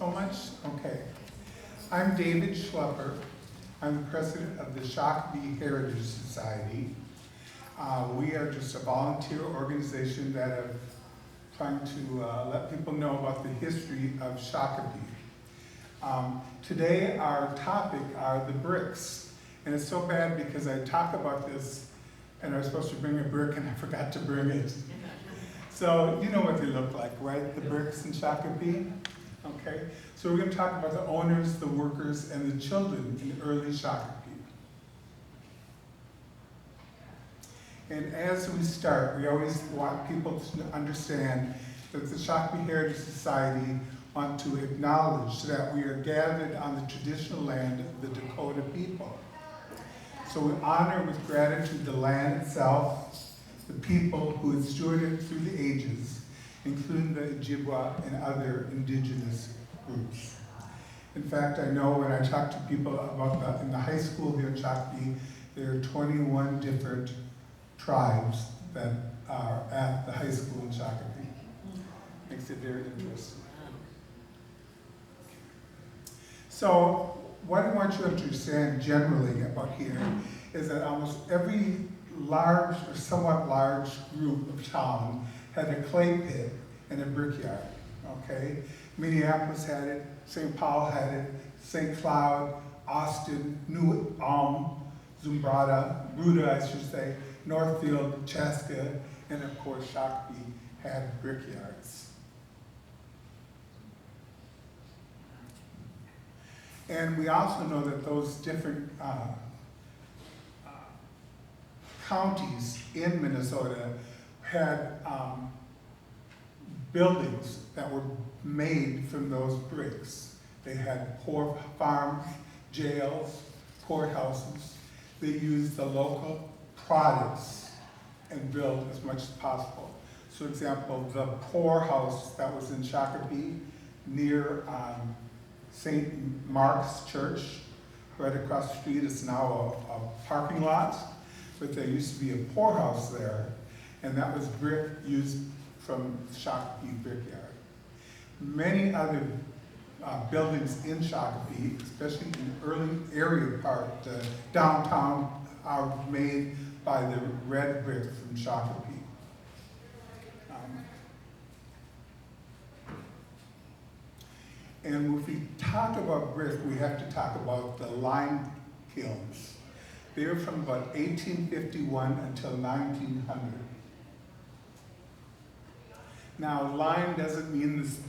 so much. Okay. I'm David Schlepper. I'm the president of the Shakopee Heritage Society. We are just a volunteer organization that are trying to let people know about the history of Shakopee. Today our topic are the bricks. And it's so bad because I talk about this and I was supposed to bring a brick and I forgot to bring it. So you know what they look like, right? The bricks in Shakopee? Okay. So we're going to talk about the owners, the workers, and the children in early Shakopee. And as we start, we always want people to understand that the Shakopee Heritage Society want to acknowledge that we are gathered on the traditional land of the Dakota people. So we honor with gratitude the land itself, the people who have stewarded it through the ages, including the Ojibwa and other indigenous groups. In fact, I know when I talk to people about in the high school here in Shakopee, there are 21 different tribes that are at the high school in Shakopee. Makes it very interesting. So what I want you to understand generally about here is that almost every large or somewhat large group of town had a clay pit and a brickyard, okay? Minneapolis had it, St. Paul had it, St. Cloud, Austin, New Ulm, Zumbrata, Bruda, I should say, Northfield, Chaska, and of course Shakopee had brickyards. And we also know that those different counties in Minnesota had buildings that were made from those bricks. They had pork farms, jails, courthouses. They used the local products and built as much as possible. So, for example, the poorhouse that was in Shakopee near St. Mark's Church, right across the street, is now a parking lot, but there used to be a poorhouse there, and that was brick used from Shakopee brickyard. Many other buildings in Shakopee, especially in the early area part, downtown, are made by the red brick from Shakopee. And if we talk about brick, we have to talk about the lime kilns. They were from about 1851 until 1900. Now, lime doesn't mean this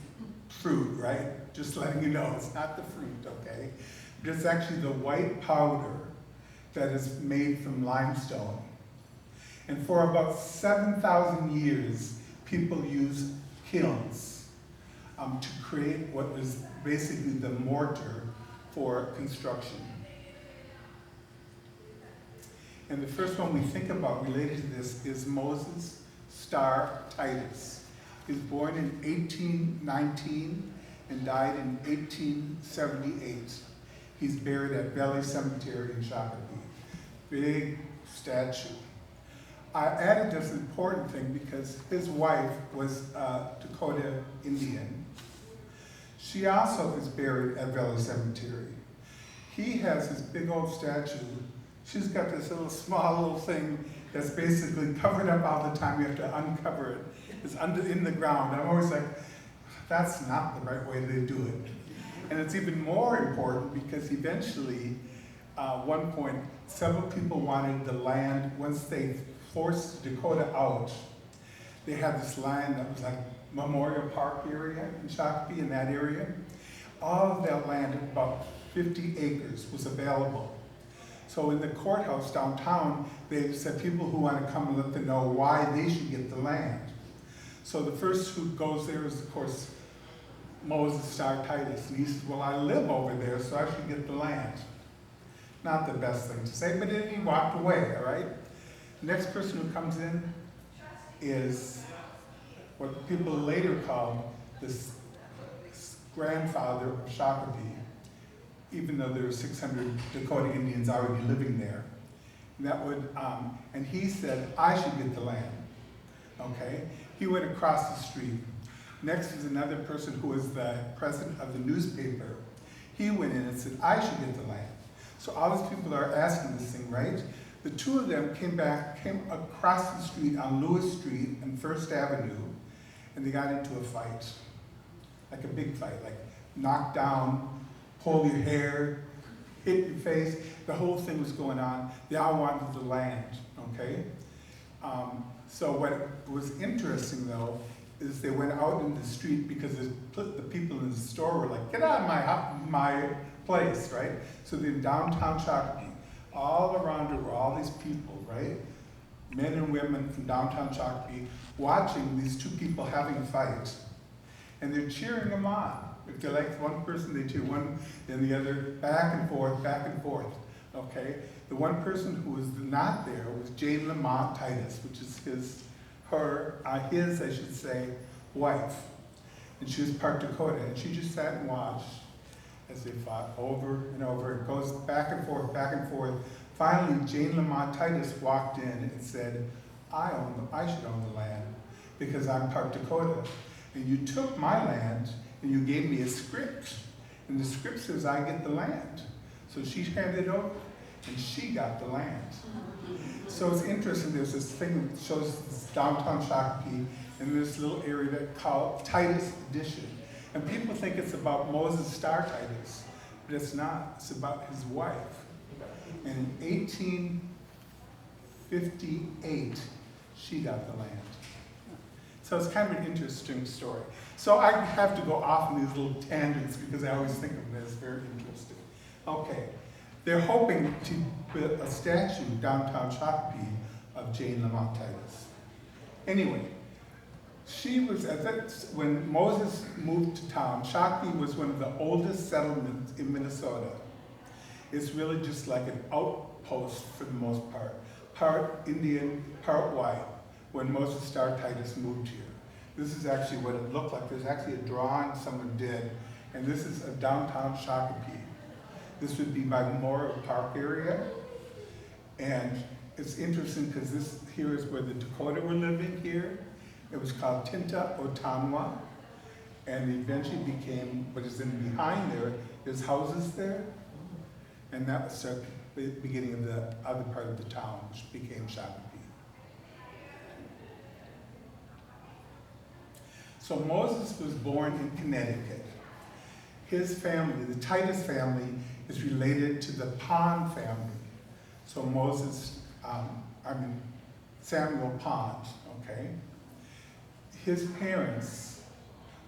fruit, right? Just letting you know, it's not the fruit, okay? But it's actually the white powder that is made from limestone. And for about 7,000 years, people used kilns to create what was basically the mortar for construction. And the first one we think about related to this is Moses Starr Titus. He was born in 1819 and died in 1878. He's buried at Valley Cemetery in Shakopee. Big statue. I added this important thing because his wife was Dakota Indian. She also is buried at Valley Cemetery. He has his big old statue. She's got this small little thing that's basically covered up all the time. You have to uncover it. It's in the ground. I'm always like, that's not the right way to do it. And it's even more important because eventually, one point, several people wanted the land. Once they forced Dakota out, they had this land that was like Memorial Park area in Shakopee, in that area. All of that land, about 50 acres, was available. So in the courthouse downtown, they said people who want to come and let them know why they should get the land. So the first who goes there is, of course, Moses Starr Titus. And he said, well, I live over there, so I should get the land. Not the best thing to say, but then he walked away, all right? The next person who comes in is what people later called the grandfather of Shakopee, even though there were 600 Dakota Indians already living there. And that would, and he said, I should get the land, okay? He went across the street. Next is another person who was the president of the newspaper. He went in and said, I should get the land. So all these people are asking this thing, right? The two of them came across the street on Lewis Street and First Avenue, and they got into a fight. Like a big fight, like knocked down, pull your hair, hit your face. The whole thing was going on. They all wanted the land, okay? So what was interesting though, is they went out in the street because the people in the store were like, get out of my place, right? So they're in downtown Shakopee. All around it were all these people, right? Men and women from downtown Shakopee watching these two people having a fight. And they're cheering them on. If they like one person, they cheer one, then the other, back and forth, okay? The one person who was not there was Jane Lamont Titus, which is his, I should say, wife. And she was part Dakota, and she just sat and watched as they fought over and over. It goes back and forth, back and forth. Finally, Jane Lamont Titus walked in and said, I should own the land because I'm part Dakota. And you took my land and you gave me a script. And the script says I get the land. So she handed it over and she got the land. So it's interesting, there's this thing that shows this downtown Shakopee in this little area that called Titus Edition. And people think it's about Moses Star Titus, but it's not. It's about his wife. And in 1858, she got the land. So it's kind of an interesting story. So I have to go off on these little tangents because I always think of them as very interesting. Okay, they're hoping to build a statue downtown Shakopee of Jane Lamont Titus. Anyway, she was, when Moses moved to town, Shakopee was one of the oldest settlements in Minnesota. It's really just like an outpost for the most part Indian, part white, when Moses Star Titus moved here. This is actually what it looked like. There's actually a drawing someone did, and this is a downtown Shakopee. This would be by Memorial Park area, and it's interesting because this here is where the Dakota were living here. It was called Tinta Otanwa, and it eventually became what is in behind there. There's houses there, and that was the beginning of the other part of the town, which became Shakopee. So Moses was born in Connecticut. His family, the Titus family, is related to the Pond family. So Samuel Pond, okay? His parents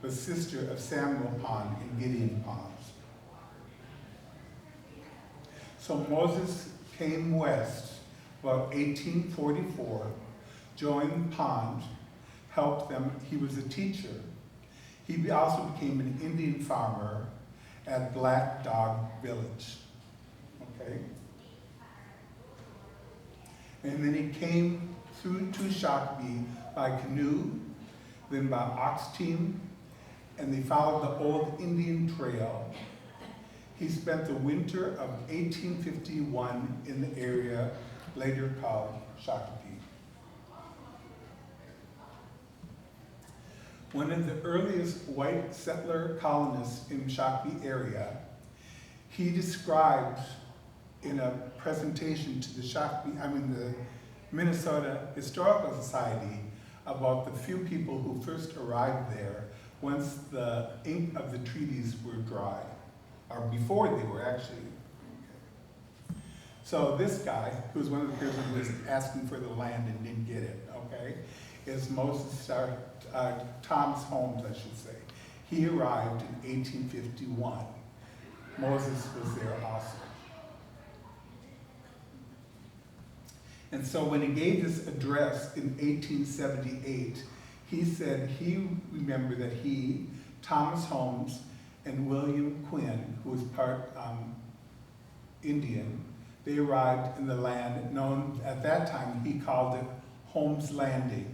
were sister of Samuel Pond and Gideon Pond. So Moses came west about 1844, joined Pond, helped them. He was a teacher. He also became an Indian farmer at Black Dog Village, okay? And then he came through to Shakopee by canoe, then by ox team, and they followed the old Indian trail. He spent the winter of 1851 in the area later called Shakopee. One of the earliest white settler colonists in Shakopee area, he described in a presentation to the Minnesota Historical Society about the few people who first arrived there once the ink of the treaties were dry, or before they were actually. Okay. So this guy, who's one of the person who was asking for the land and didn't get it, okay, is Thomas Holmes, I should say. He arrived in 1851. Moses was there also. And so when he gave this address in 1878, he said he remembered that he, Thomas Holmes, and William Quinn, who was part Indian, they arrived in the land known at that time, he called it Holmes Landing.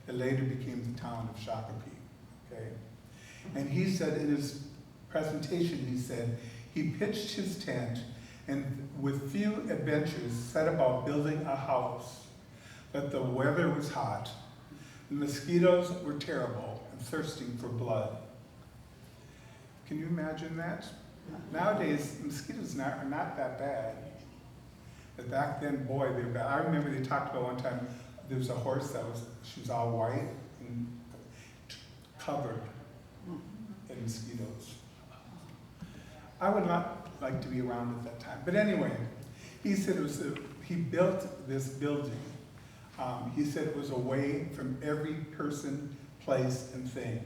It later became the town of Shakopee, okay? And he said in his presentation, he said, he pitched his tent and with few adventures set about building a house, but the weather was hot. The mosquitoes were terrible and thirsting for blood. Can you imagine that? Nowadays, mosquitoes are not that bad. But back then, boy, they were bad. I remember they talked about one time, there was a horse she was all white and covered in mosquitoes. I would not like to be around at that time. But anyway, he said he built this building. He said it was away from every person, place, and thing.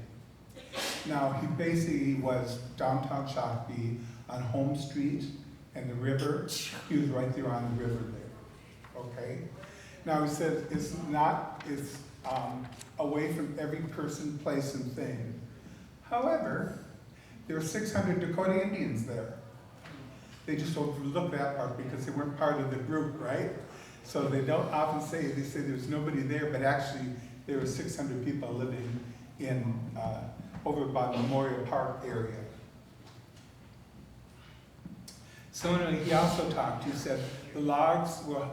Now, he basically was downtown Shakopee on Home Street and the river. He was right there on the river there, okay? Now, he said it's away from every person, place, and thing. However, there were 600 Dakota Indians there. They just overlook that part because they weren't part of the group, right? So they don't often say, they say there's nobody there, but actually there were 600 people living in over by Memorial Park area. So anyway, he also talked, he said the logs were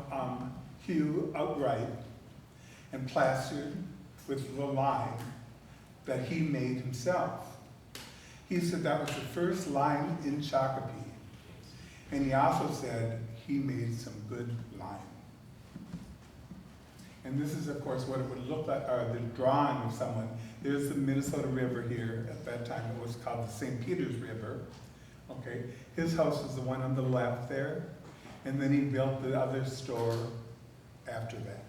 hewed outright and plastered with the lime that he made himself. He said that was the first lime in Shakopee. And he also said he made some good lime. And this is, of course, what it would look like, or the drawing of someone. There's the Minnesota River here. At that time, it was called the St. Peter's River. Okay, his house was the one on the left there. And then he built the other store after that.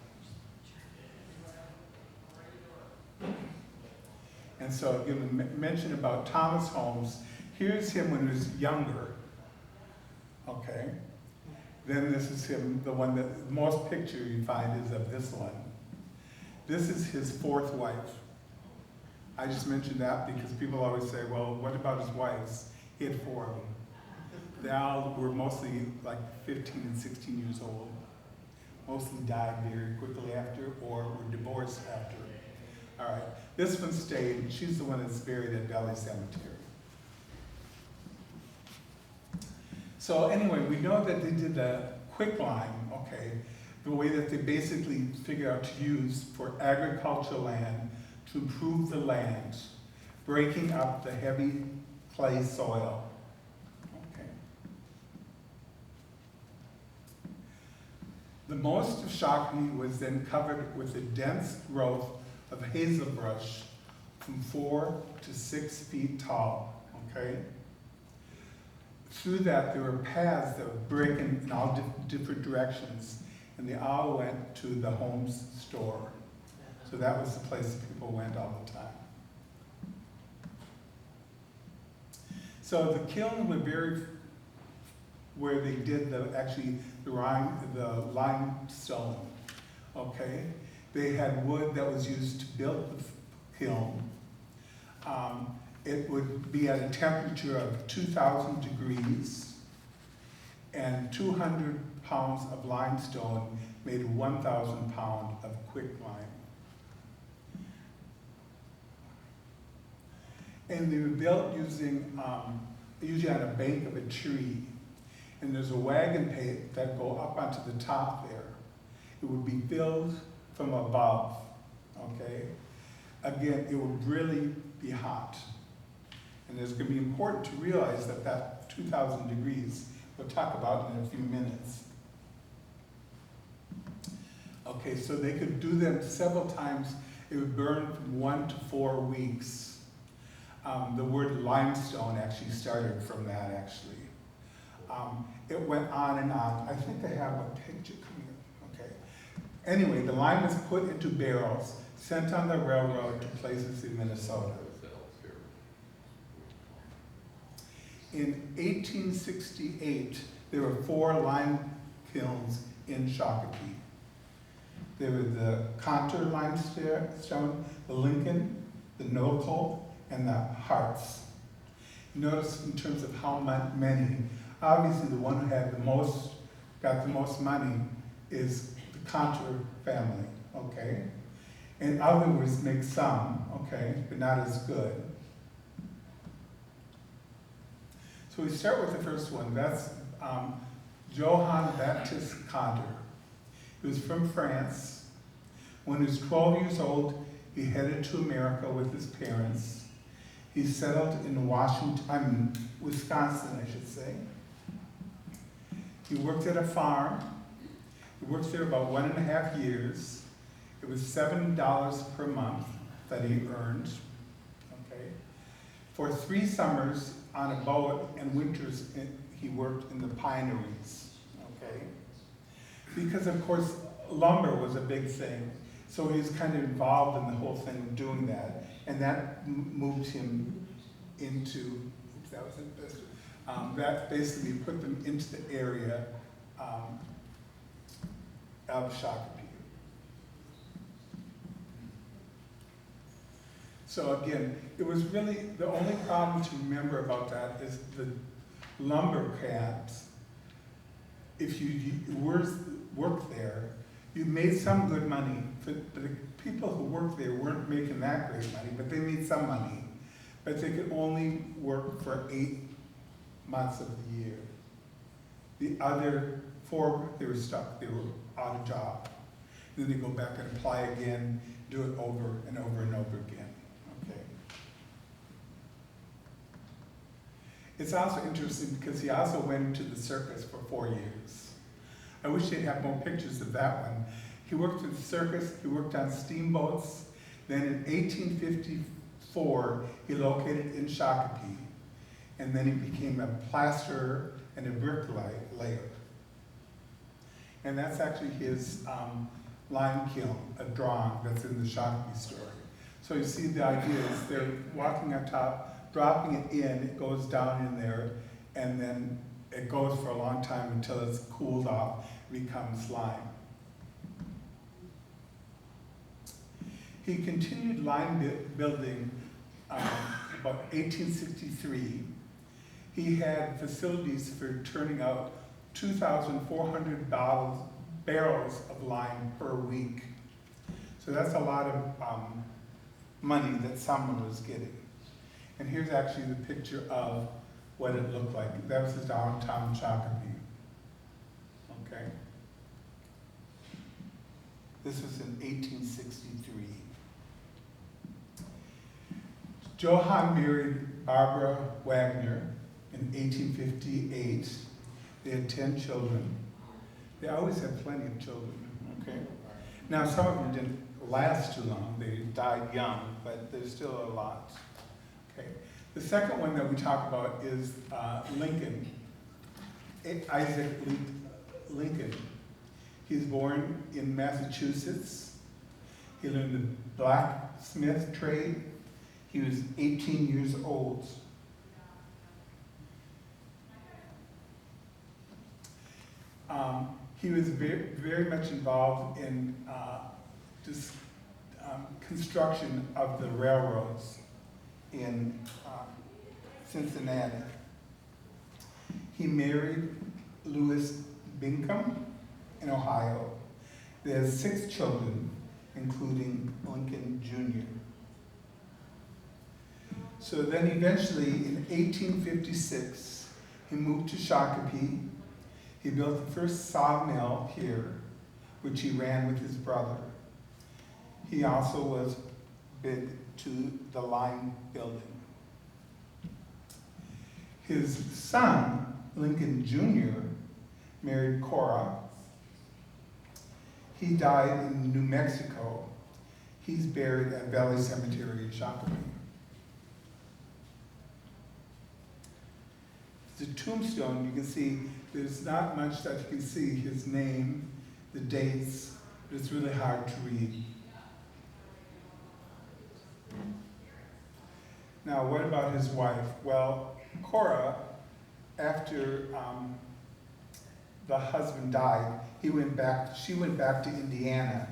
And so, you mentioned about Thomas Holmes. Here's him when he was younger. Okay. Then this is him, the one that, the most picture you find is of this one. This is his fourth wife. I just mentioned that because people always say, well, what about his wives? He had 4 of them. They all were mostly like 15 and 16 years old. Mostly died very quickly after or were divorced after. All right, this one stayed. She's the one that's buried at Valley Cemetery. So anyway, we know that they did the quicklime, okay, the way that they basically figure out to use for agricultural land to improve the land, breaking up the heavy clay soil. Okay. The most of Shakopee was then covered with a dense growth of hazelbrush from 4 to 6 feet tall, okay? Through that, there were paths that would break in all different directions, and they all went to the Holmes store. So that was the place that people went all the time. So the kiln was where they did the limestone, okay? They had wood that was used to build the kiln. It would be at a temperature of 2,000 degrees, and 200 pounds of limestone made 1,000 pounds of quicklime. And they were built using, usually on a bank of a tree. And there's a wagon pit that go up onto the top there. It would be filled from above, okay? Again, it would really be hot. And it's going to be important to realize that that 2,000 degrees, we'll talk about in a few minutes. Okay, so they could do them several times. It would burn from 1 to 4 weeks. The word limestone actually started from that, actually. It went on and on. I think I have a picture coming up. Okay. Anyway, the lime was put into barrels, sent on the railroad to places in Minnesota. In 1868, there were 4 lime kilns in Shakopee. There were the Contour limestone, the Lincoln, the Nocal, and the Harts. Notice in terms of how many, obviously the one who had got the most money is the Contour family, okay? In other words, make some, okay, but not as good. So we start with the first one. That's Johann Baptiste Contour. He was from France. When he was 12 years old, He headed to America with his parents. He settled in Wisconsin, I should say. He worked at a farm. He worked there about 1.5 years. It was $7 per month that he earned, okay? For 3 summers on a boat and winters he worked in the pineries, okay? Because of course lumber was a big thing, so he was kind of involved in the whole thing of doing that, and that moved him into, oops, that was it, that basically put them into the area of Shakopee. So again, it was really, the only problem to remember about that is the lumber camps. If you worked there, you made some good money. But the people who worked there weren't making that great money, but they made some money. But they could only work for 8 months of the year. The other 4, they were stuck. They were out of job. Then they go back and apply again, do it over and over and over again. Okay. It's also interesting because he also went to the circus for 4 years. I wish they'd have more pictures of that one. He worked at the circus, he worked on steamboats. Then in 1854, he located in Shakopee. And then he became a plasterer and a bricklayer. And that's actually his lime kiln, a drawing that's in the Shakopee story. So you see the idea is they're walking on top, dropping it in, it goes down in there, and then it goes for a long time until it's cooled off, becomes lime. He continued lime building about 1863. He had facilities for turning out 2,400 barrels of lime per week. So that's a lot of money that someone was getting. And here's actually the picture of what it looked like. That was the downtown Shakopee. Okay. This was in 1863. Johann married Barbara Wagner in 1858. They had 10 children. They always had plenty of children, okay? Now, some of them didn't last too long. They died young, but there's still a lot, okay? The second one that we talk about is Lincoln, Isaac Lincoln. He was born in Massachusetts. He learned the blacksmith trade. He was 18 years old. He was very, very much involved in construction of the railroads in Cincinnati. He married Louis Bingham in Ohio. They had 6 children, including Lincoln Jr. So then eventually, in 1856, he moved to Shakopee. He built the first sawmill here, which he ran with his brother. He also was big to the lime building. His son, Lincoln Jr., married Cora. He died in New Mexico. He's buried at Valley Cemetery in Shakopee. The tombstone, you can see there's not much that you can see, his name, the dates, but it's really hard to read. Now, what about his wife? Well, Cora, after the husband died, she went back to Indiana,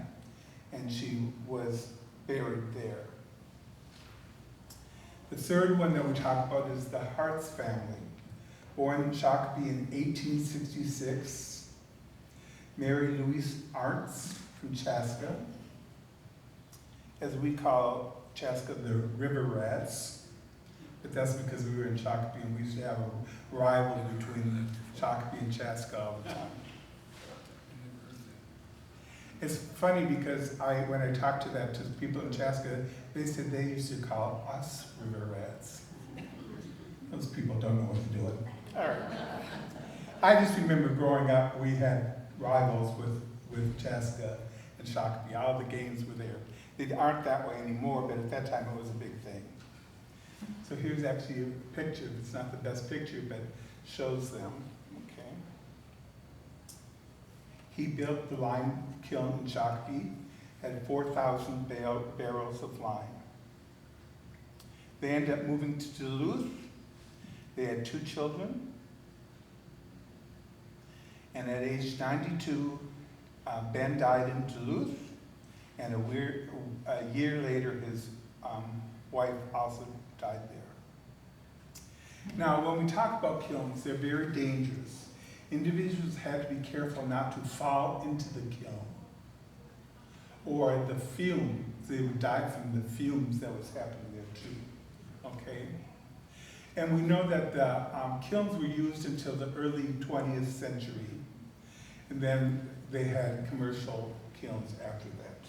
and she was buried there. The third one that we talk about is the Hartz family. Born in Shakopee in 1866, Mary Louise Arntz from Chaska. As we call Chaska the River Rats, but that's because we were in Shakopee and we used to have a rivalry between Shakopee and Chaska all the time. It's funny because when I talked to people in Chaska, they said they used to call us river rats. Those people don't know what they're doing. All right. I just remember growing up, we had rivals with Chaska and Shakopee. All the games were there. They aren't that way anymore, but at that time it was a big thing. So here's actually a picture. It's not the best picture, but shows them. Okay. He built the lime kiln in Shakopee, had 4,000 barrels of lime. They ended up moving to Duluth. They had 2 children. And at age 92, Ben died in Duluth. And a year later, his wife also died there. Now, when we talk about kilns, they're very dangerous. Individuals have to be careful not to fall into the kiln or the fumes. They would die from the fumes that was happening there too, okay? And we know that the kilns were used until the early 20th century, and then they had commercial kilns after that.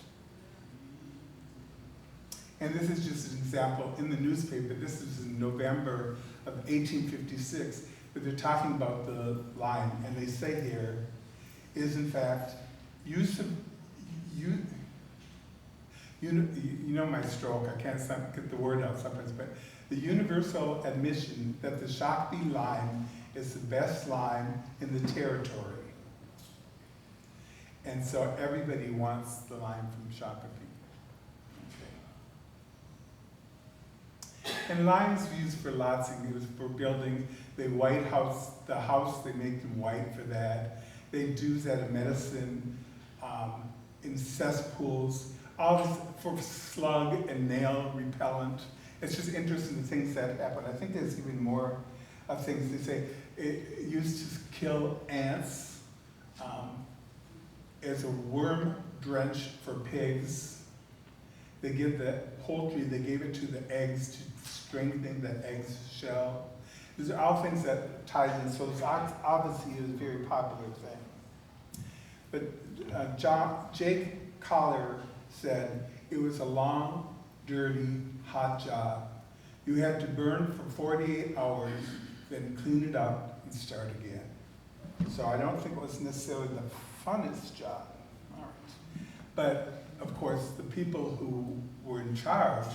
And this is just an example in the newspaper. This is in November of 1856, but they're talking about the lime, and they say here is in fact use of you know my stroke. I can't get the word out sometimes, but the universal admission that the Shakopee lime is the best lime in the territory, and so everybody wants the lime from Shakopee. And lime's used for lots of things, for building the White House, they make them white for that. They do that in medicine, in cesspools, all this for slug and nail repellent. It's just interesting the things that happen. I think there's even more of things. They say it used to kill ants, as a worm drench for pigs. They give the poultry, they gave it to the eggs to strengthen the egg's shell. These are all things that ties in, so it's obviously a very popular thing. But Jake Collier said it was a long, dirty, hot job. You had to burn for 48 hours, then clean it up and start again. So I don't think it was necessarily the funnest job. All right. But of course, the people who were in charge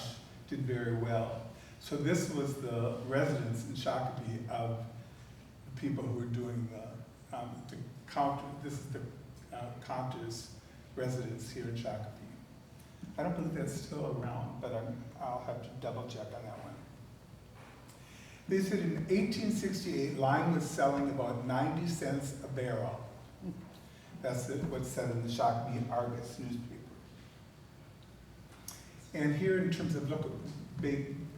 did very well. So this was the residence in Shakopee of the people who were doing the counter. This is the counter's residence here in Shakopee. I don't believe that's still around, but I'll have to double check on that one. They said in 1868, lime was selling about 90 cents a barrel. That's what's said in the Shakopee Argus newspaper. And here, in terms of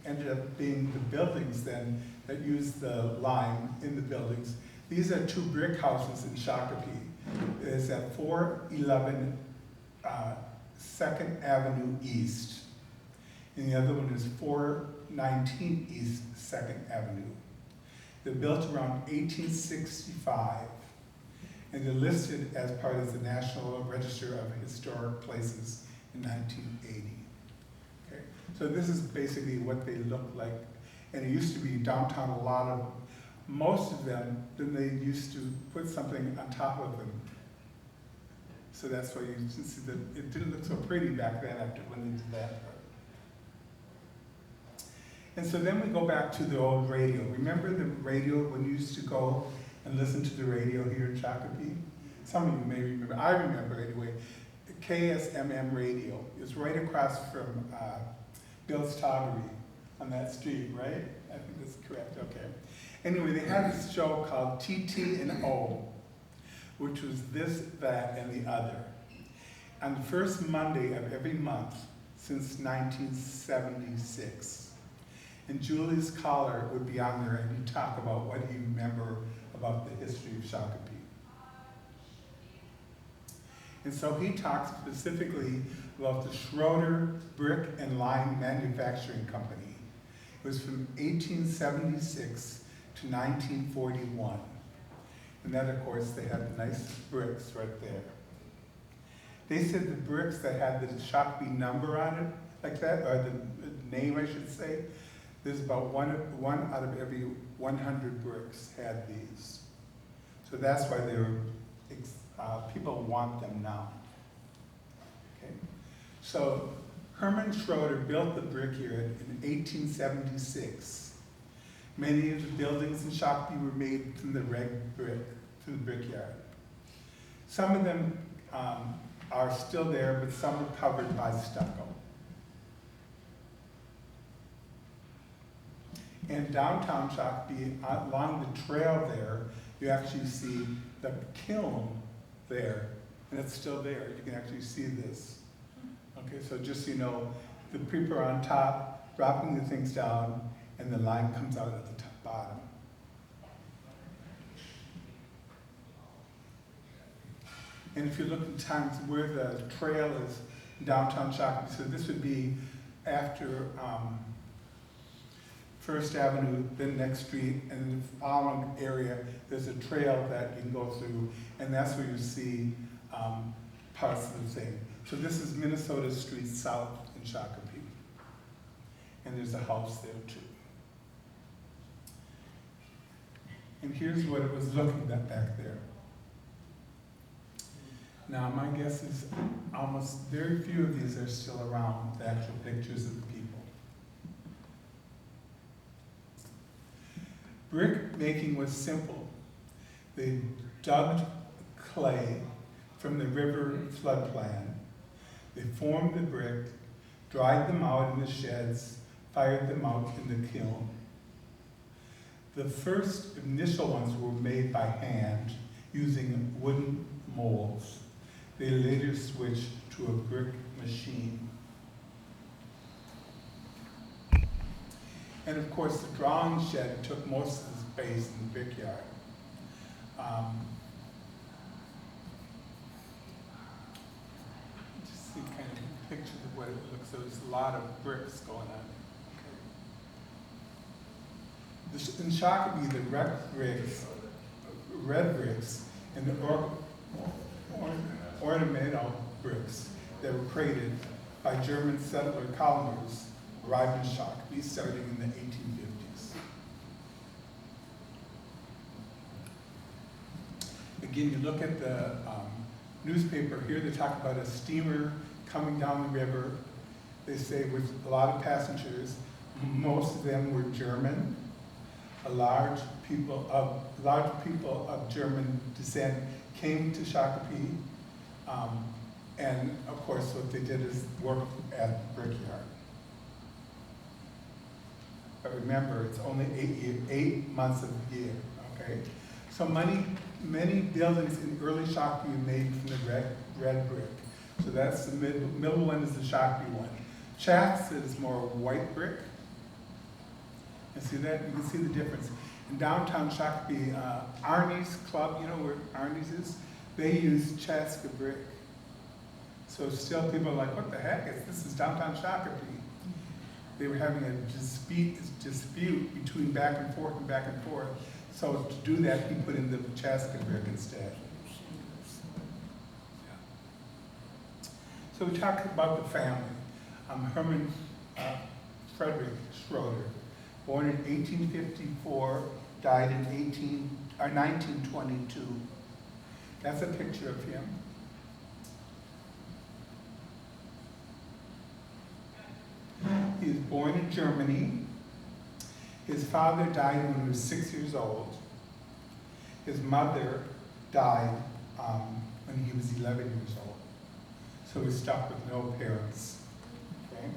ended up being the buildings then that used the lime in the buildings. These are 2 brick houses in Shakopee. It's at 411 2nd Avenue East, and the other one is 419 East 2nd Avenue. They're built around 1865, and they're listed as part of the National Register of Historic Places in 1980. Okay, so this is basically what they look like, and it used to be downtown. A lot of them, most of them, then they used to put something on top of them. So that's why you can see that it didn't look so pretty back then after when they did that part. And so then we go back to the old radio. Remember the radio when you used to go and listen to the radio here in Shakopee? Some of you may remember. I remember anyway. KSMM radio is right across from Bill's Toggery on that street, right? I think that's correct, okay. Anyway, they had this show called TT and O, which was this, that, and the other. On the first Monday of every month since 1976. And Julius Collier would be on there and he'd talk about what he remember about the history of Shakopee. And so he talks specifically about the Schroeder Brick and Lime Manufacturing Company. It was from 1876 to 1941. And then, of course, they had the nice bricks right there. They said the bricks that had the Shakopee number on it, like that, or the name I should say, there's about one out of every 100 bricks had these. So that's why people want them now. Okay. So Herman Schroeder built the brickyard in 1876. Many of the buildings in Shakopee were made from the red brick, from the brickyard. Some of them are still there, but some are covered by stucco. In downtown Shakopee, along the trail there, you actually see the kiln there, and it's still there. You can actually see this. Okay, so just so you know, the people are on top, dropping the things down, and the line comes out at the bottom. And if you look at times where the trail is in downtown Shakopee, so this would be after First Avenue, then next street, and in the following area, there's a trail that you can go through, and that's where you see parts of the thing. So this is Minnesota Street South in Shakopee, and there's a house there too. And here's what it was looking at back there. Now my guess is almost very few of these are still around, the actual pictures of the people. Brick making was simple. They dug clay from the river floodplain. They formed the brick, dried them out in the sheds, fired them out in the kiln. The first initial ones were made by hand using wooden molds. They later switched to a brick machine. And of course, the drawing shed took most of the space in the brickyard. Just see kind of pictures of what it looks like. So there's a lot of bricks going on. Okay. In Shakopee, the red bricks, and the ornamental bricks that were created by German settler colonists arrived in Shakopee starting in the 1850s. Again, you look at the newspaper here, they talk about a steamer coming down the river. They say with a lot of passengers, most of them were German. Large people of German descent came to Shakopee, and of course what they did is work at the brickyard. But remember, it's only 8 months of the year, okay? So many buildings in early Shakopee were made from the red brick. So that's the middle one is the Shakopee one. Chath's is more white brick. And see that? You can see the difference. In downtown Shakopee, Arnie's Club, you know where Arnie's is? They use Chaska brick. So still people are like, what the heck? This is downtown Shakopee. They were having a dispute between back and forth and back and forth. So to do that, he put in the Chaska brick instead. Yeah. So we talked about the family. Herman Frederick Schroeder, born in 1854, died in 1922. That's a picture of him. He was born in Germany. His father died when he was 6 years old. His mother died when he was 11 years old. So he was stuck with no parents. Okay?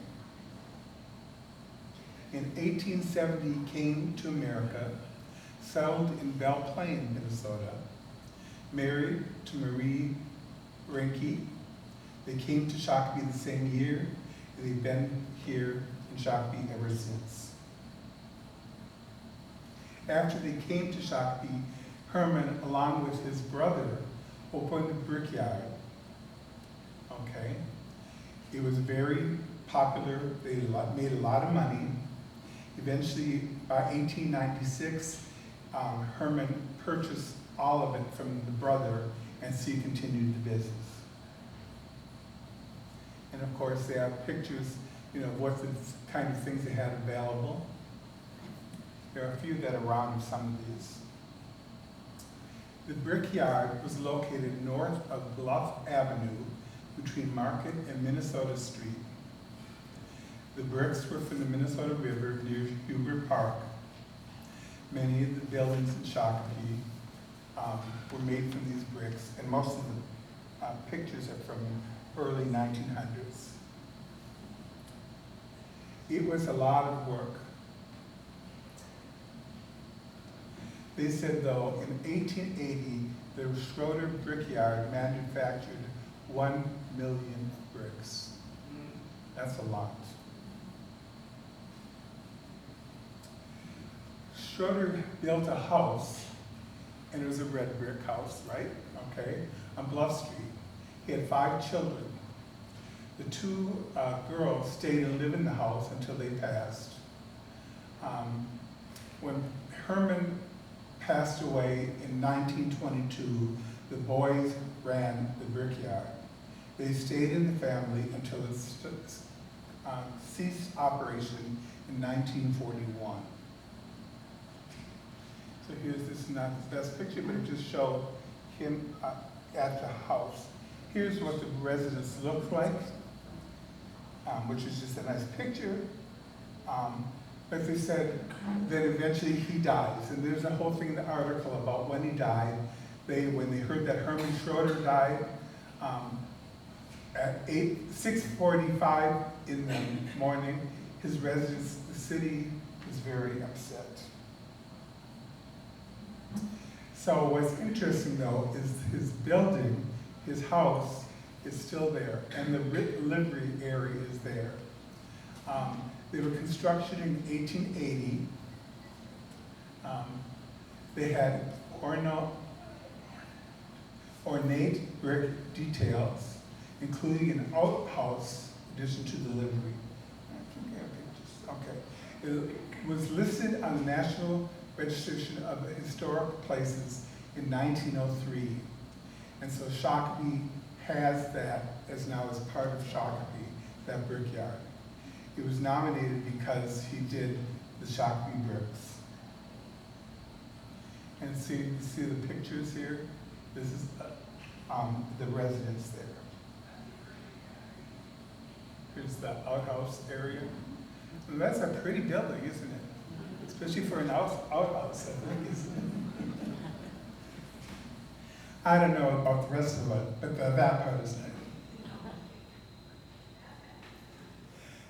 In 1870, he came to America, settled in Belle Plaine, Minnesota, married to Marie Rinke. They came to Shakopee the same year, and they've been here in Shakopee ever since. After they came to Shakopee, Herman, along with his brother, opened a brickyard. Okay? It was very popular. They made a lot of money. Eventually, by 1896, Herman purchased all of it from the brother, and so he continued the business. And of course, they have pictures, what the kind of things they had available. There are a few that are around some of these. The brickyard was located north of Bluff Avenue between Market and Minnesota Street. The bricks were from the Minnesota River near Hubert Park. Many of the buildings in Shakopee were made from these bricks, and most of the pictures are from early 1900s. It was a lot of work. They said, though, in 1880, the Schroeder brickyard manufactured 1 million bricks. That's a lot. Schroeder built a house, and it was a red brick house, right? Okay, on Bluff Street. He had 5 children. The 2 girls stayed and lived in the house until they passed. When Herman passed away in 1922, the boys ran the brickyard. They stayed in the family until it ceased operation in 1941. So this is not the best picture, but it just showed him at the house. Here's what the residence looked like, which is just a nice picture. But they said that eventually he dies. And there's a whole thing in the article about when he died. When they heard that Herman Schroeder died, at 6:45 in the morning, his residence, the city, was very upset. So what's interesting, though, is his building, his house, is still there, and the livery area is there. They were constructed in 1880. They had ornate brick details, including an outhouse in addition to the livery. Okay. It was listed on the National Registration of Historic Places in 1903. And so Shakopee has that as part of Shakopee, that brickyard. It was nominated because he did the Shakopee bricks. And see the pictures here? This is the residence there. Here's the outhouse area. And that's a pretty building, isn't it? Especially for an outhouse, I think, isn't it? I don't know about the rest of it, but that part is nice.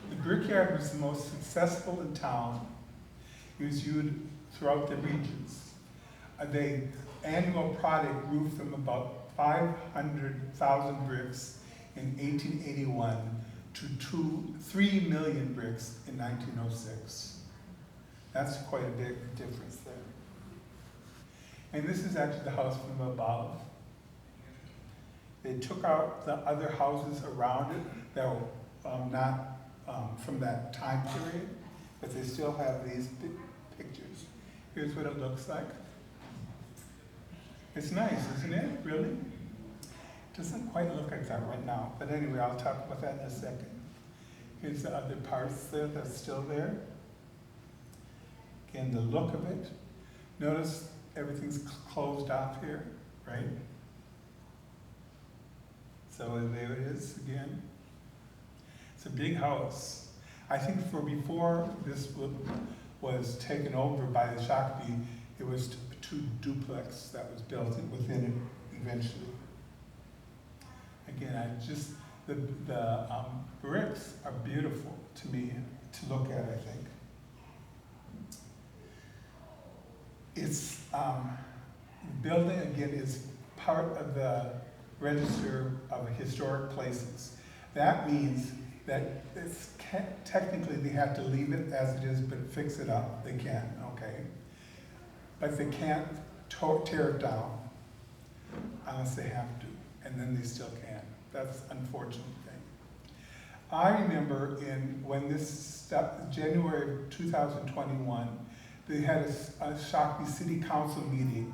The brickyard was the most successful in town. It was used throughout the regions. The annual product grew from about 500,000 bricks in 1881 to 3 million bricks in 1906. That's quite a big difference there. And this is actually the house from above. They took out the other houses around it that were not from that time period, but they still have these pictures. Here's what it looks like. It's nice, isn't it? Really? It doesn't quite look like that right now, but anyway, I'll talk about that in a second. Here's the other parts there that's still there. Again, the look of it. Notice everything's closed off here, right? So there it is again. It's a big house. I think before this was taken over by the Shakopee, it was 2 duplex that was built within it eventually. Again, the bricks are beautiful to me to look at, I think. It's, the building again is part of the Register of Historic Places. That means that technically they have to leave it as it is, but fix it up. They can, okay? But they can't tear it down unless they have to, and then they still can. That's an unfortunate thing. I remember when this January of 2021, they had a Shakopee City Council meeting.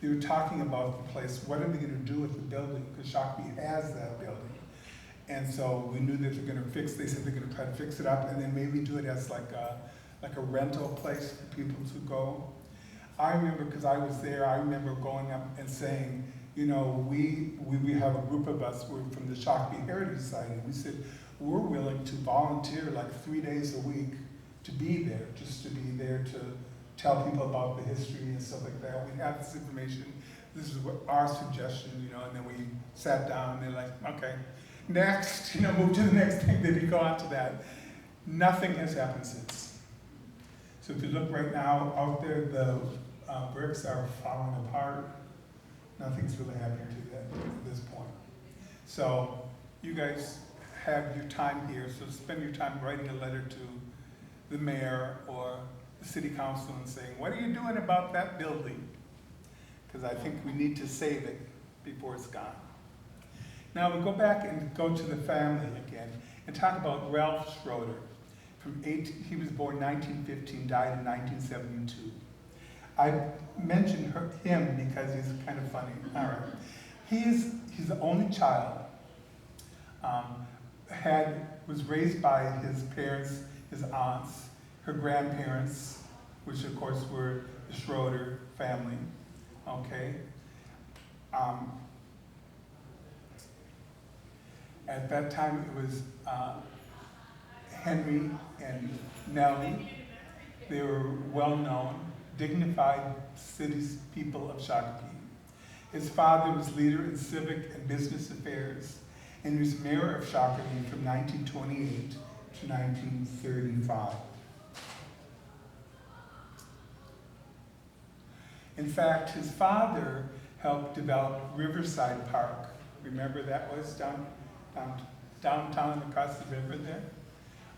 They were talking about the place. What are they going to do with the building? Because Shakopee has that building. And so we knew that they said they're gonna try to fix it up and then maybe do it as like a rental place for people to go. I remember, because I was there, I remember going up and saying, you know, we have a group of us, we're from the Shakopee Heritage Society. We said, we're willing to volunteer like 3 days a week to be there, just to be there to tell people about the history and stuff like that. We have this information, this is what our suggestion, you know, and then we sat down and they're like, okay, next, you know, move to the next thing, then you go on to that. Nothing has happened since. So if you look right now out there, the bricks are falling apart. Nothing's really happening to that at this point. So you guys have your time here, so spend your time writing a letter to the mayor or the city council and saying, what are you doing about that building? Because I think we need to save it before it's gone. Now we go back and go to the family again and talk about Ralph Schroeder. He was born 1915, died in 1972. I mentioned him because he's kind of funny. All right. He's the only child. Was raised by his parents, his aunts, her grandparents, which of course were the Schroeder family. Okay. At that time, it was Henry and Nellie. They were well-known, dignified people of Shakopee. His father was leader in civic and business affairs, and he was mayor of Shakopee from 1928 to 1935. In fact, his father helped develop Riverside Park. Remember that was downtown across the river there?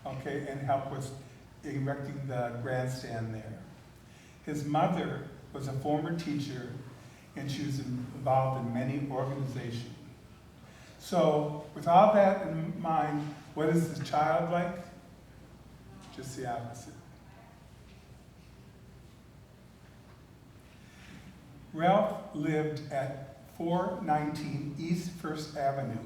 Okay, and helped with erecting the grandstand there. His mother was a former teacher and she was involved in many organizations. So with all that in mind, what is the child like? Just the opposite. Ralph lived at 419 East First Avenue,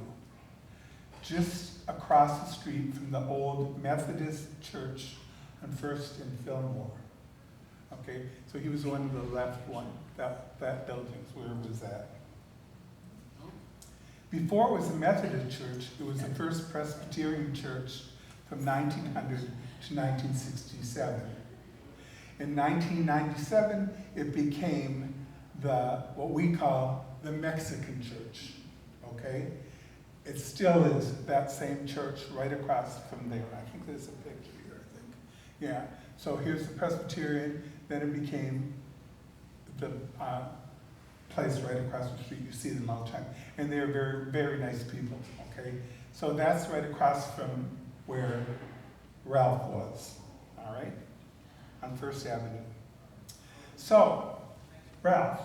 just across the street from the old Methodist church on First and Fillmore. Okay, so he was one of the left one, that building's where it was at. Before it was a Methodist church, it was the First Presbyterian church from 1900 to 1967. In 1997, it became what we call the Mexican church, okay? It still is that same church right across from there. I think there's a picture here, I think. Yeah, so here's the Presbyterian, then it became the place right across the street. You see them all the time. And they're very, very nice people, okay? So that's right across from where Ralph was, all right? On First Avenue. So, Ralph,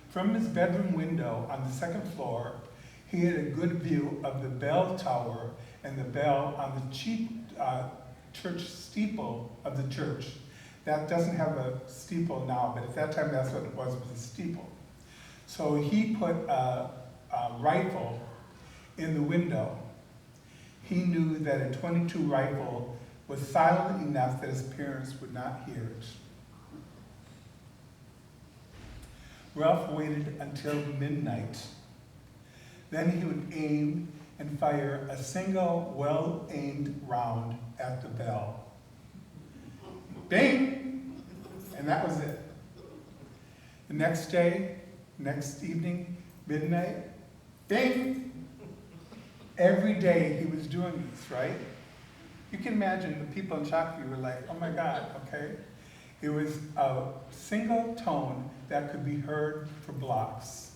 from his bedroom window on the second floor, he had a good view of the bell tower and the bell on the church steeple of the church. That doesn't have a steeple now, but at that time that's what it was a steeple. So he put a rifle in the window. He knew that a .22 rifle was silent enough that his parents would not hear it. Ralph waited until midnight. Then he would aim and fire a single well-aimed round at the bell. Bing! And that was it. The next day, next evening, midnight, bing! Every day he was doing this, right? You can imagine the people in Shakopee were like, oh my God, okay? It was a single tone that could be heard for blocks.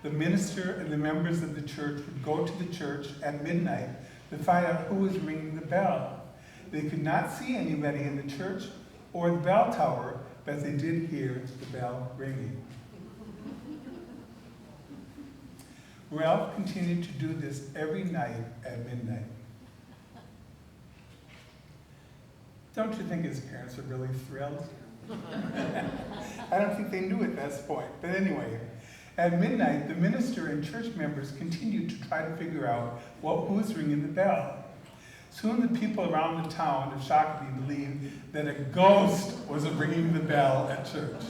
The minister and the members of the church would go to the church at midnight to find out who was ringing the bell. They could not see anybody in the church or the bell tower, but they did hear the bell ringing. Ralph continued to do this every night at midnight. Don't you think his parents are really thrilled? I don't think they knew at this point, but anyway. At midnight, the minister and church members continued to try to figure out who was ringing the bell. Soon the people around the town of Shakopee believed that a ghost was ringing the bell at church.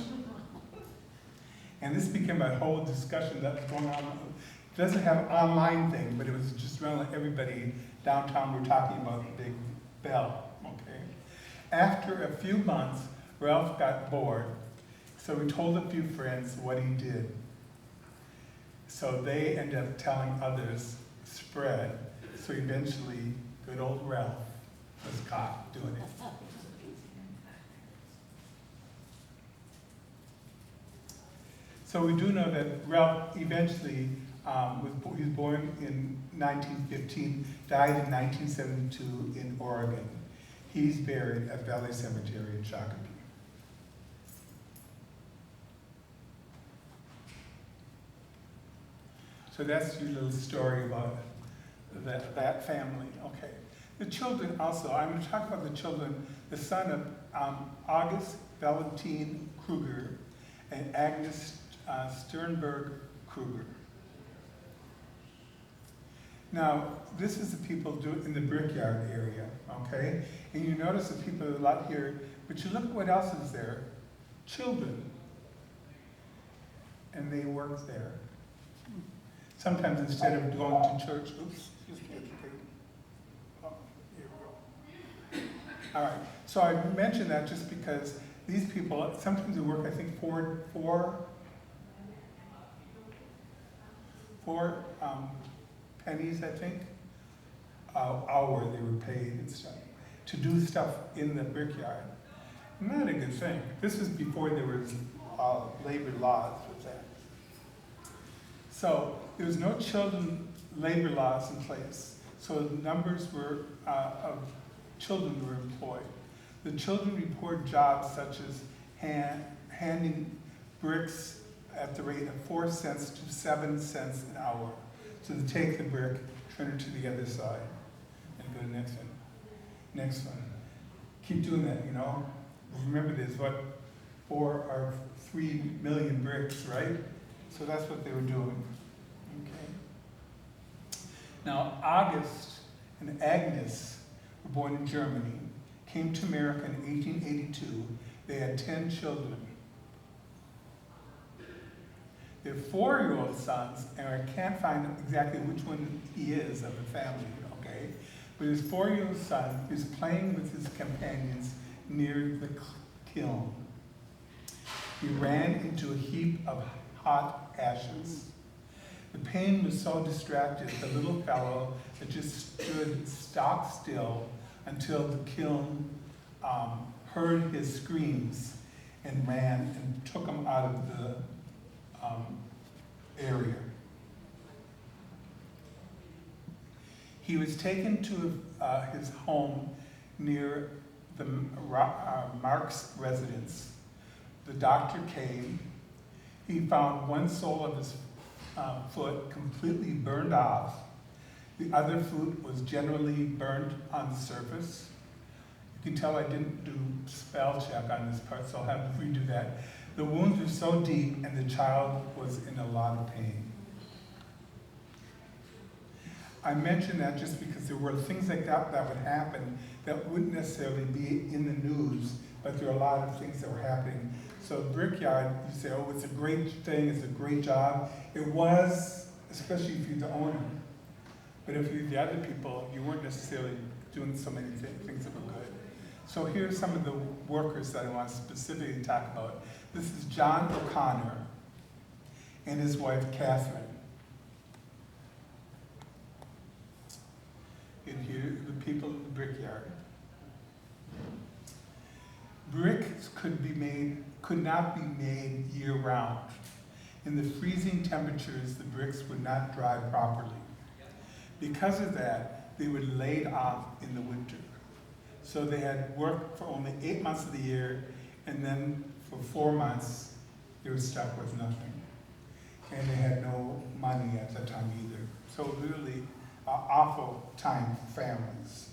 And this became a whole discussion that was going on. It doesn't have an online thing, but it was just around everybody downtown were talking about the big bell, okay? After a few months, Ralph got bored, so he told a few friends what he did. So they ended up telling others, spread, so eventually good old Ralph was caught doing it. So we do know that Ralph eventually he was born in 1915, died in 1972 in Oregon. He's buried at Valley Cemetery in Shakopee. So that's your little story about that family. Okay. The children also, I'm going to talk about the children, the son of August Valentine Kruger and Agnes Sternberg Kruger. Now, this is the people in the brickyard area, okay? And you notice the people a lot here, but you look at what else is there. Children. And they work there. Sometimes instead of going to church, oops, excuse me, oh, here we go. All right, so I mentioned that just because these people, sometimes they work, I think, four pennies, I think, hour they were paid and stuff, to do stuff in the brickyard. Not a good thing. This was before there was labor laws with that. So there was no children labor laws in place. So numbers of children were employed. The children report jobs such as handing bricks at the rate of 4 cents to 7 cents an hour. So they take the brick, turn it to the other side, and go to the next one. Next one. Keep doing that, you know. Remember there's 4 or 3 million bricks, right? So that's what they were doing. Okay. Now, August and Agnes were born in Germany, came to America in 1882. They had 10 children. Their 4-year-old sons, and I can't find exactly which one he is of the family, okay? But his 4-year-old son is playing with his companions near the kiln. He ran into a heap of hot ashes. The pain was so distracted, the little fellow that just stood stock still until the kiln heard his screams and ran and took him out of the area. He was taken to his home near the Mark's residence. The doctor came. He found one sole of his foot completely burned off. The other foot was generally burned on the surface. You can tell I didn't do spell check on this part, so I'll have to redo that. The wounds were so deep and the child was in a lot of pain. I mention that just because there were things like that would happen that wouldn't necessarily be in the news, but there are a lot of things that were happening. So brickyard, you say, oh, it's a great thing, it's a great job. It was, especially if you're the owner. But if you're the other people, you weren't necessarily doing so many things that were good. So here's some of the workers that I want to specifically talk about. This is John O'Connor and his wife, Catherine. And here are the people in the brickyard. Bricks could not be made year-round. In the freezing temperatures, the bricks would not dry properly. Because of that, they were laid off in the winter. So they had work for only 8 months of the year, and then for 4 months, they were stuck with nothing. And they had no money at that time either. So really, an awful time for families.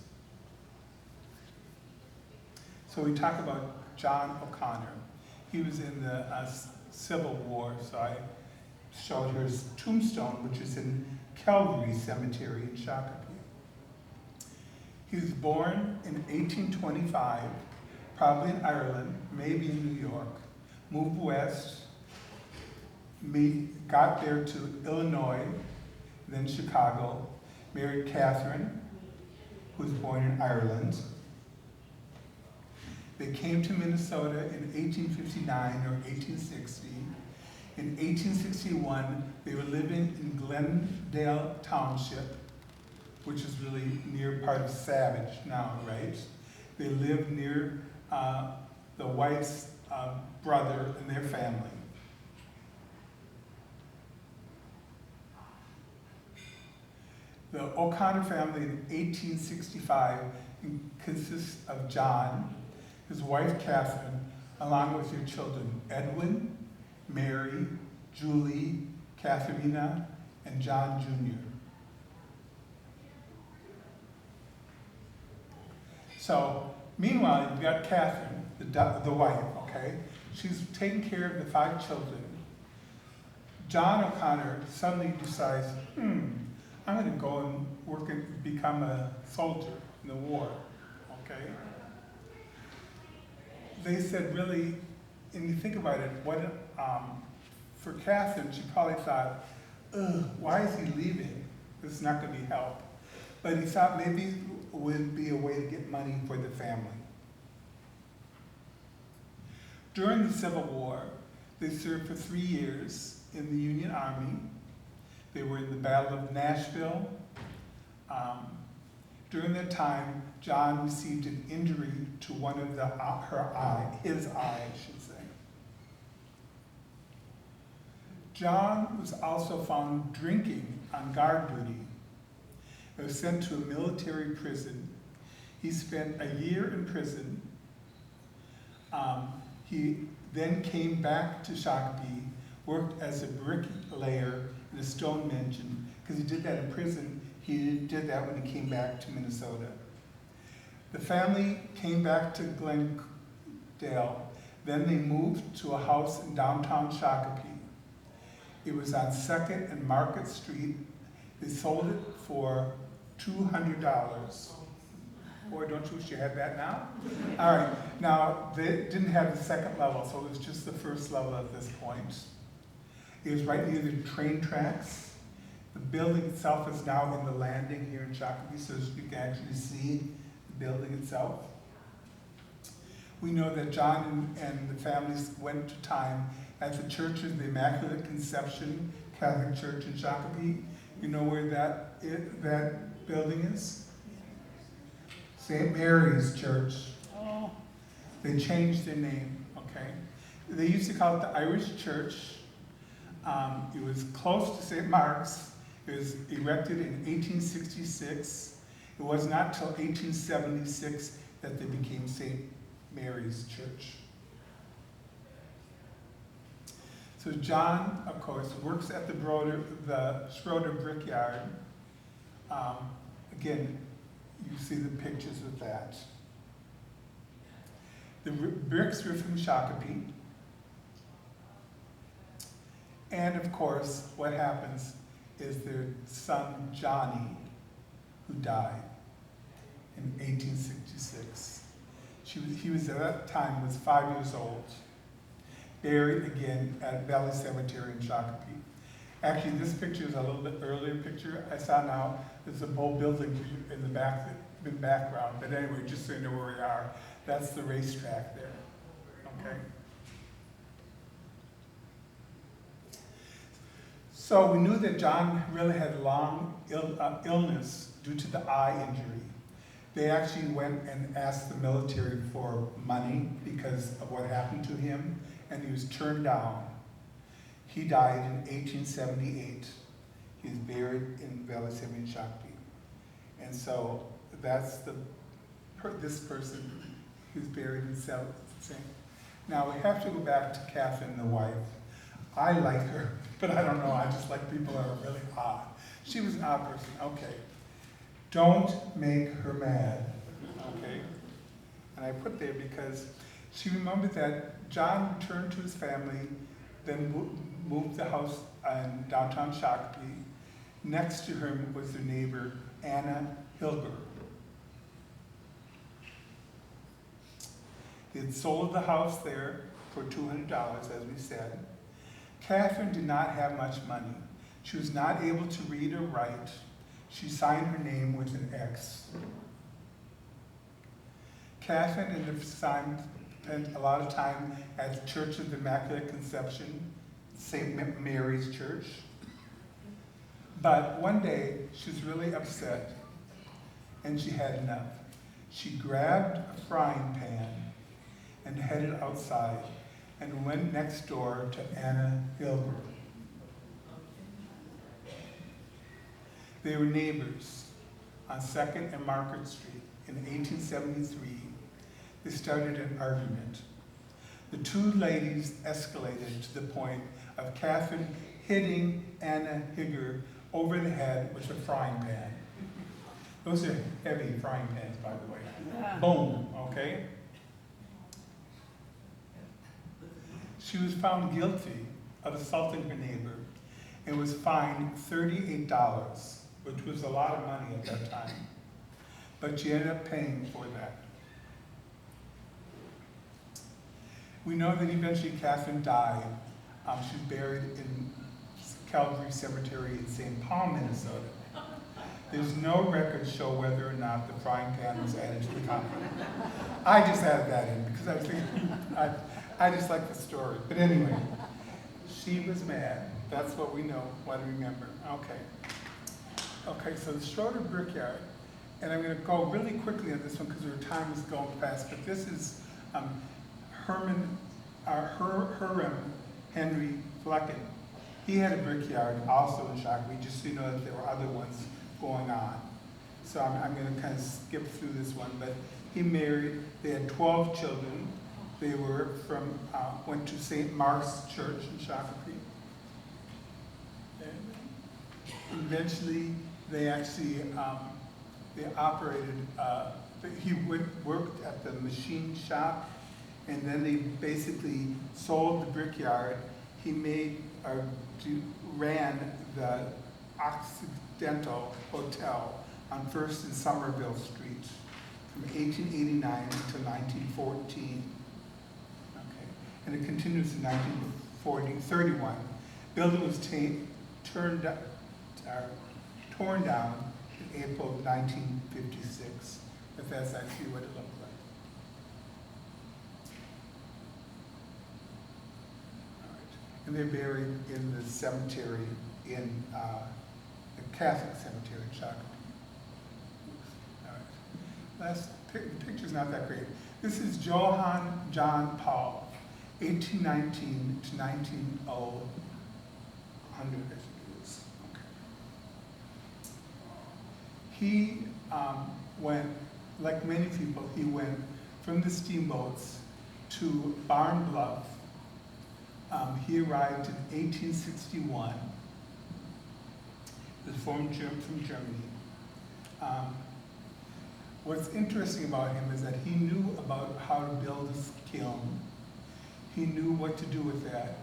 So we talk about John O'Connor. He was in the Civil War, so showed her tombstone, which is in Calvary Cemetery in Shakopee. He was born in 1825, probably in Ireland, maybe in New York, moved west, got there to Illinois, then Chicago, married Catherine, who was born in Ireland. They came to Minnesota in 1859 or 1860. In 1861, they were living in Glendale Township, which is really near part of Savage now, right? They lived near the wife's brother and their family. The O'Connor family in 1865 consists of John, his wife Catherine, along with their children Edwin, Mary, Julie, Katharina, and John Jr. So, meanwhile, you've got Catherine, the wife, okay? She's taking care of the 5 children. John O'Connor suddenly decides, I'm going to go and work and become a soldier in the war, okay? They said, really, and you think about it, for Catherine, she probably thought, why is he leaving? This is not going to be help. But he thought maybe it would be a way to get money for the family. During the Civil War, they served for 3 years in the Union Army. They were in the Battle of Nashville. During that time, John received an injury to one of his eye, I should say. John was also found drinking on guard duty. He was sent to a military prison. He spent a year in prison. He then came back to Shakopee, worked as a bricklayer in a stone mansion, because he did that in prison. He did that when he came back to Minnesota. The family came back to Glendale. Then they moved to a house in downtown Shakopee. It was on 2nd and Market Street. They sold it for $200. Boy, don't you wish you had that now? All right, now they didn't have the 2nd level, so it was just the 1st level at this point. It was right near the train tracks. The building itself is now in the landing here in Shakopee, so you can actually see the building itself. We know that John and the families went to time at the Church of the Immaculate Conception Catholic Church in Shakopee. You know where that building is? St. Mary's Church. Oh. They changed their name, okay? They used to call it the Irish Church. It was close to St. Mark's. It was erected in 1866. It was not until 1876 that they became St. Mary's Church. So John, of course, works at the Schroeder brickyard. Again, you see the pictures of that. The bricks were from Shakopee. And of course, what happens is their son, Johnny, who died in 1866. He was at that time was 5 years old, buried again at Valley Cemetery in Shakopee. Actually, this picture is a little bit earlier picture. I saw now there's a whole building in the background. But anyway, just so you know where we are, that's the racetrack there. Okay. So we knew that John really had long illness due to the eye injury. They actually went and asked the military for money because of what happened to him, and he was turned down. He died in 1878. He's buried in Valley Cemetery in Shakopee. And so that's this person who's buried in St. Now we have to go back to Catherine, the wife. I like her, but I don't know, I just like people that are really odd. She was an odd person, okay. Don't make her mad, okay? And I put there because she remembered that John returned to his family, then moved the house in downtown Shakopee. Next to him was their neighbor, Anna Hilger. They had sold the house there for $200, as we said. Catherine did not have much money. She was not able to read or write. She signed her name with an X. Catherine ended up spent a lot of time at the Church of the Immaculate Conception, St. Mary's Church. But one day, she was really upset, and she had enough. She grabbed a frying pan and headed outside and went next door to Anna Hilger. They were neighbors on 2nd and Market Street. In 1873, they started an argument. The two ladies escalated to the point of Catherine hitting Anna Hilger over the head with a frying pan. Those are heavy frying pans, by the way. Yeah. Boom, okay? She was found guilty of assaulting her neighbor and was fined $38, which was a lot of money at that time. But she ended up paying for that. We know that eventually Catherine died. She's buried in Calvary Cemetery in St. Paul, Minnesota. There's no records show whether or not the frying pan was added to the coffin. I just added that in because I was thinking, I just like the story. But anyway, she was mad. That's what we know, what we remember. Okay, so the Schroeder Brickyard, and I'm going to go really quickly on this one because our time is going fast, but this is Hiram Henry Flecken. He had a brickyard also in Shakopee, just so you know that there were other ones going on. So I'm going to kind of skip through this one, but he married, they had 12 children. They were from, went to St. Mark's Church in Shakopee. And eventually, they actually, they operated, he worked at the machine shop, and then they basically sold the brickyard. He made, ran the Occidental Hotel on 1st and Somerville Street from 1889 to 1914. Okay, and it continues in 1931. Building was torn down in April of 1956, but that's actually what it looked like. All right. And they're buried in the cemetery in the Catholic cemetery in Shakopee. All right. Last picture's not that great. This is Johann John Paul, 1819 to 1900. He went, like many people, he went from the steamboats to Barn Bluff. He arrived in 1861. He was from Germany. What's interesting about him is that he knew about how to build a kiln. He knew what to do with that.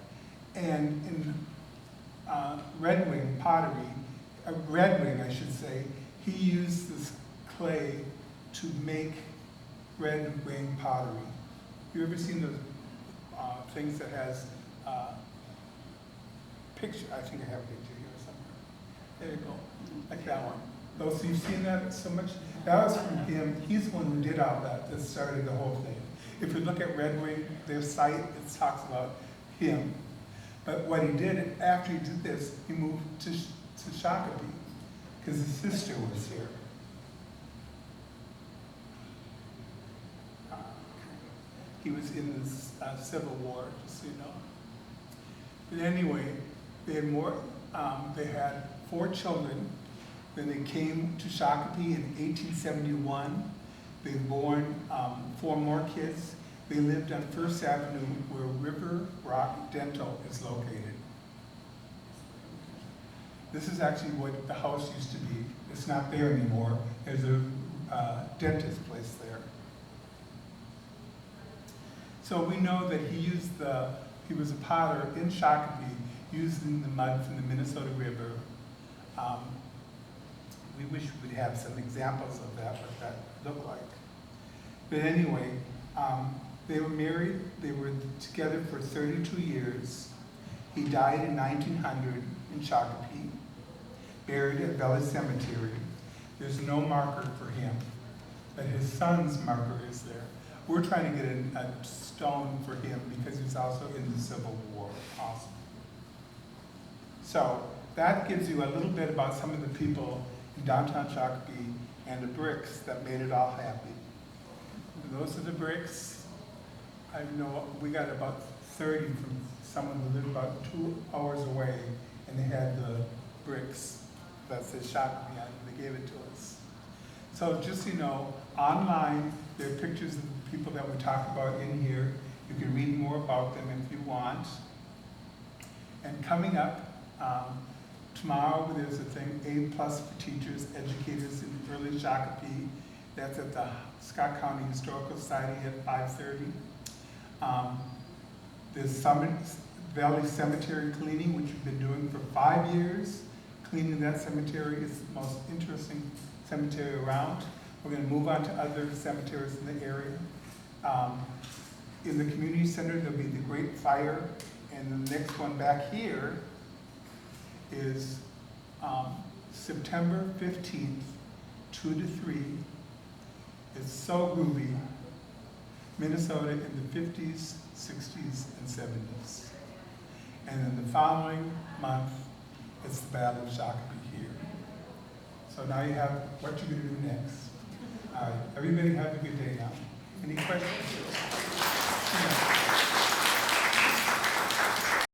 And in Red Wing pottery, Red Wing, I should say, he used this clay to make red wing pottery. You ever seen those things that has picture? I think I have a picture here somewhere. There you go, like that one. Those, so you've seen that so much? That was from him. He's the one who did all that started the whole thing. If you look at Red Wing, their site, it talks about him. But what he did, after he did this, he moved to Shakopee, because his sister was here. He was in the Civil War, just so you know. But anyway, they had more. They had 4 children. Then they came to Shakopee in 1871. They born 4 more kids. They lived on First Avenue, where River Rock Dental is located. This is actually what the house used to be. It's not there anymore. There's a dentist place there. So we know that he was a potter in Shakopee, using the mud from the Minnesota River. We wish we would have some examples of that, what that looked like. But anyway, they were married, they were together for 32 years. He died in 1900 in Shakopee, buried at Valley Cemetery. There's no marker for him, but his son's marker is there. We're trying to get a stone for him because he's also in the Civil War also. So that gives you a little bit about some of the people in downtown Shakopee and the bricks that made it all happy. And those are the bricks. I know we got about 30 from someone who lived about 2 hours away, and they had the bricks that says Shakopee on it. They gave it to us. So just so you know, online there are pictures of the people that we talked about in here. You can read more about them if you want. And coming up, tomorrow there's a thing, A+ for teachers, educators in early Shakopee. That's at the Scott County Historical Society at 5:30. There's Summit Valley Cemetery cleaning, which we've been doing for 5 years. Cleaning that cemetery is the most interesting cemetery around. We're going to move on to other cemeteries in the area. In the community center, there'll be the Great Fire, and the next one back here is September 15th, 2 to 3. It's so groovy. Minnesota in the 50s, 60s, and 70s. And then the following month, it's the Battle of Shakopee here. So now you have what you're going to do next. All right, everybody have a good day now. Any questions?